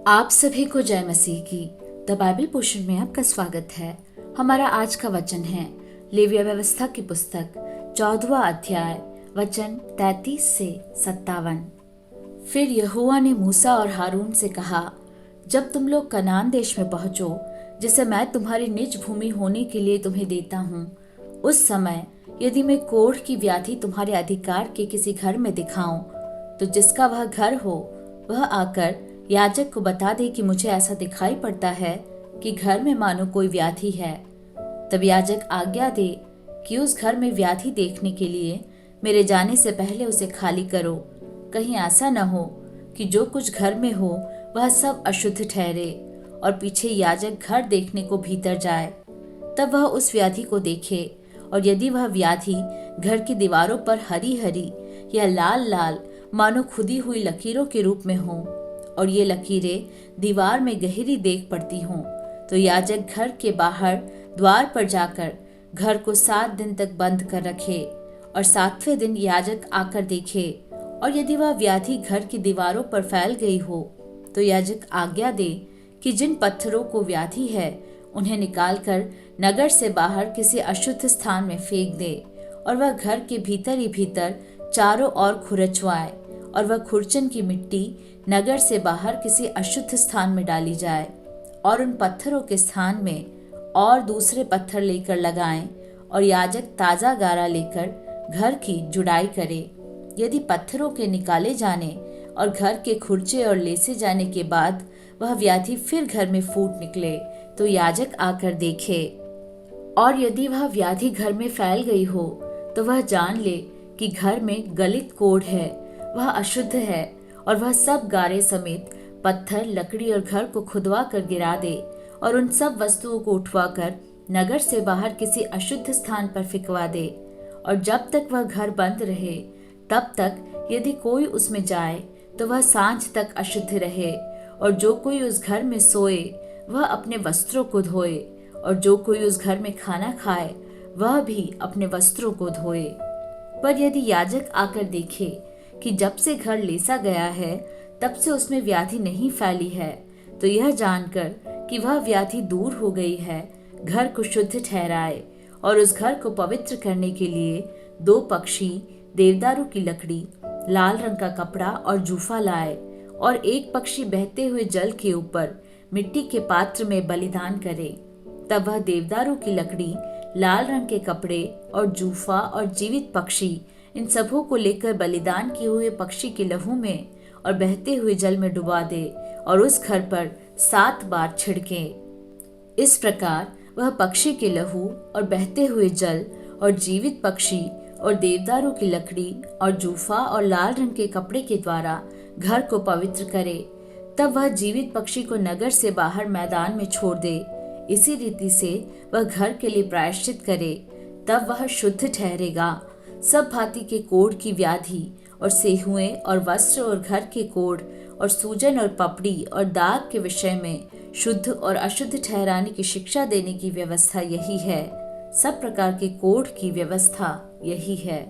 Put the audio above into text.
आप सभी को जय मसीह की द बाइबल पोर्शन में आपका स्वागत है। हमारा आज का वचन है लेविया व्यवस्था की पुस्तक 14वां अध्याय वचन 33 से 57। फिर यहोवा ने मूसा और हारून से कहा, जब तुम लोग कनान देश में पहुंचो, जिसे मैं तुम्हारी निज भूमि होने के लिए तुम्हें देता हूँ, उस समय यदि मैं कोढ़ की व्याधि तुम्हारे अधिकार के किसी घर में दिखाऊं, तो जिसका वह घर हो वह आकर याजक को बता दे कि मुझे ऐसा दिखाई पड़ता है कि घर में मानो कोई व्याधि है। तब याजक आज्ञा दे कि उस घर में व्याधि देखने के लिए मेरे जाने से पहले उसे खाली करो। कहीं ऐसा न हो कि जो कुछ घर में हो वह सब अशुद्ध ठहरे और पीछे याजक घर देखने को भीतर जाए। तब वह उस व्याधि को देखे, और यदि वह व्याधि घर की दीवारों पर हरी हरी या लाल लाल मानो खुदी हुई लकीरों के रूप में हो, और ये लकीरें दीवार में गहरी देख पड़ती हों, तो याजक घर के बाहर द्वार पर जाकर घर को 7 दिन तक बंद कर रखे, और 7वें दिन याजक आकर देखे, और यदि वह व्याधि घर की दीवारों पर फैल गई हो, तो याजक आज्ञा दे कि जिन पत्थरों को व्याधि है उन्हें निकालकर नगर से बाहर किसी अशुद्ध स्थान में फेंक दे, और वह घर के भीतर ही भीतर चारों ओर खुरचवाए, और वह खुरचन की मिट्टी नगर से बाहर किसी अशुद्ध स्थान में डाली जाए, और उन पत्थरों के स्थान में और दूसरे पत्थर लेकर लगाएं, और याजक ताजा गारा लेकर घर की जुड़ाई करे। यदि पत्थरों के निकाले जाने और घर के खुरचे और लेसे जाने के बाद वह व्याधि फिर घर में फूट निकले, तो याजक आकर देखे, और यदि वह व्याधि घर में फैल गई हो, तो वह जान ले कि घर में गलित कोढ़ है, वह अशुद्ध है, और वह सब गारे समेत पत्थर, लकड़ी और घर को खुदवा कर गिरा दे, और उन सब वस्तुओं को उठवाकर नगर से बाहर किसी अशुद्ध स्थान पर फिकवा दे। और जब तक वह घर बंद रहे, तब तक यदि कोई उसमें जाए तो वह सांझ तक अशुद्ध रहे, और जो कोई उस घर में सोए वह अपने वस्त्रों को धोए, और जो कोई उस घर में खाना खाए वह भी अपने वस्त्रों को धोए। पर यदि याजक आकर देखे कि जब से घर लेसा गया है तब से उसमें व्याधि नहीं फैली है, तो यह जानकर कि वह व्याधि दूर हो गई है, घर को शुद्ध ठहराए, और उस घर को पवित्र करने के लिए 2 पक्षी, देवदारू की लकड़ी, लाल रंग का कपड़ा और जूफा लाए, और एक पक्षी बहते हुए जल के ऊपर मिट्टी के पात्र में बलिदान करे। तब वह देवदारू की लकड़ी, लाल रंग के कपड़े और जूफा और जीवित पक्षी, इन सबों को लेकर बलिदान किए हुए पक्षी के लहू में और बहते हुए जल में डुबा दे, और उस घर पर 7 बार छिड़के। इस प्रकार वह पक्षी के लहू और बहते हुए जल और जीवित पक्षी और देवदारू की लकड़ी और जूफा और लाल रंग के कपड़े के द्वारा घर को पवित्र करे। तब वह जीवित पक्षी को नगर से बाहर मैदान में छोड़ दे। इसी रीति से वह घर के लिए प्रायश्चित करे, तब वह शुद्ध ठहरेगा। सब भांति के कोढ़ की व्याधि और सेहुएं और वस्त्र और घर के कोढ़ और सूजन और पपड़ी और दाग के विषय में शुद्ध और अशुद्ध ठहराने की शिक्षा देने की व्यवस्था यही है। सब प्रकार के कोढ़ की व्यवस्था यही है।